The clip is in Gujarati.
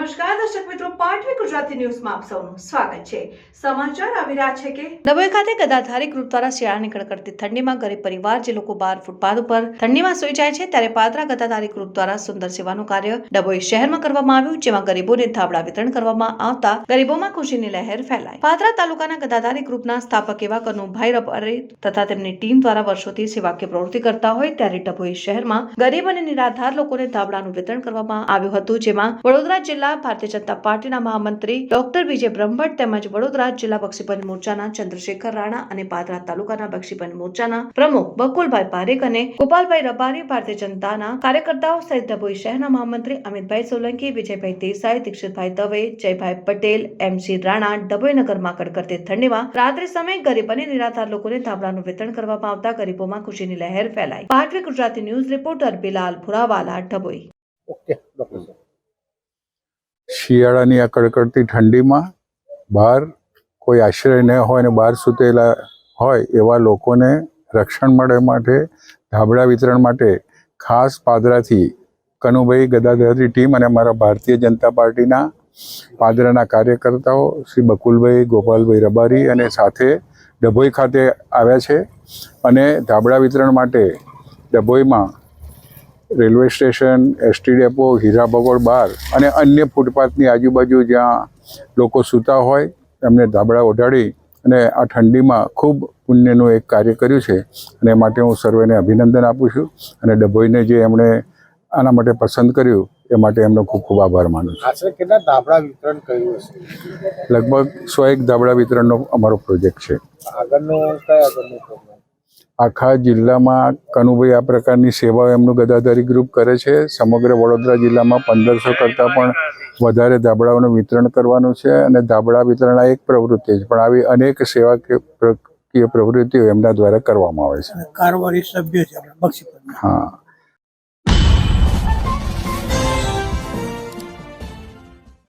નમસ્કાર દર્શક મિત્રો, પાટવી ગુજરાતી ન્યૂઝમાં આપ સૌનું સ્વાગત છે। સમાચાર આવી રહ્યા છે કે ડભોઈ ખાતે ગદાધારી ગ્રુપ દ્વારા શિયાળાની કડકડતી ઠંડીમાં ગરીબ પરિવાર જે લોકો બહાર ફૂટપાથ ઉપર ઠંડીમાં સૂઈ જાય છે ત્યારે પાદરા ગદાધારી ગ્રુપ દ્વારા સુંદર સેવાનું કાર્ય ડભોઈ શહેરમાં કરવામાં આવ્યું, જેમાં ગરીબોને ધાબળા વિતરણ કરવામાં આવતા ગરીબોમાં ખુશીની લહેર ફેલાઈ। પાદરા તાલુકાના ગદાધારી ગ્રુપના સ્થાપક એવા કનુભાઈ રબારી તથા તેમની ટીમ દ્વારા વર્ષોથી સેવાકીય પ્રવૃત્તિ કરતા હોય ત્યારે ડભોઈ શહેરમાં ગરીબ અને નિરાધાર લોકોને ધાબળાનું વિતરણ કરવામાં આવ્યું હતું, જેમાં વડોદરા જિલ્લા ભારતીય જનતા પાર્ટીના મહામંત્રી ડોક્ટર વિજય બ્રહ્મભટ્ટ તેમજ વડોદરા જિલ્લા બક્ષીપંચ મોરચાના ચંદ્રશેખર રાણા અને પાદરા તાલુકાના બક્ષીપંચ મોરચાના પ્રમુખ બકુલભાઈ પારેખ અને ગોપાલભાઈ રબારી, ભારતીય જનતાના કાર્યકર્તાઓ સહિત ડભોઈ શહેરના મહામંત્રી અમિતભાઈ સોલંકી, વિજયભાઈ દેસાઈ, દીક્ષિતભાઈ દવે, જયભાઈ પટેલ, MC રાણા ડભોઈ નગરમાં કડકડતી ઠંડીમાં રાત્રિ સમયે ગરીબ અને નિરાધાર લોકોને ધાબળાનું વિતરણ કરવામાં આવતા ગરીબોમાં ખુશીની લહેર ફેલાઈ। પાટવી ગુજરાતી ન્યૂઝ રિપોર્ટર બિલાલ ભુરાવાલા, ડભોઈ। શિયાળાની આ કડકડતી ઠંડીમાં બહાર કોઈ આશ્રય ન હોય અને બહાર સૂતેલા હોય એવા લોકોને રક્ષણ મળે માટે ધાબળા વિતરણ માટે ખાસ પાદરાથી કનુભાઈ ગદાધારી ટીમ અને અમારા ભારતીય જનતા પાર્ટીના પાદરાના કાર્યકર્તાઓ શ્રી બકુલભાઈ, ગોપાલભાઈ રબારી અને સાથે ડભોઈ ખાતે આવ્યા છે અને ધાબળા વિતરણ માટે ડભોઈમાં રેલવે સ્ટેશન, ST ડેપો, હીરા ભગોળ બાર અને અન્ય ફૂટપાથની આજુબાજુ જ્યાં લોકો સૂતા હોય એમને ધાબળા ઓઢાડી અને આ ઠંડીમાં ખૂબ પુણ્યનું એક કાર્ય કર્યું છે અને એ માટે હું સર્વેને અભિનંદન આપું છું અને ડભોઈને જે એમણે આના માટે પસંદ કર્યું એ માટે એમનો ખૂબ ખૂબ આભાર માનું છું। આશરે કેટલા ધાબળા વિતરણ કર્યું હશે? લગભગ 101 ધાબળા વિતરણનો અમારો પ્રોજેક્ટ છે। આગળનો કયા આગળનો પ્રોગ્રામ? આખા જિલ્લામાં કનુભાઈ આ પ્રકારની સેવાઓ એમનું ગદાધારી ગ્રુપ કરે છે। સમગ્ર વડોદરા જિલ્લામાં 1500 કરતાં પણ વધારે ધાબળાઓનું વિતરણ કરવાનું છે અને ધાબળા વિતરણ આ એક પ્રવૃત્તિ છે, પણ આવી અનેક સેવાકીય પ્રવૃત્તિઓ એમના દ્વારા કરવામાં આવે છે। કારોબારી સભ્ય છે આપણા બક્ષીપંચ। હા।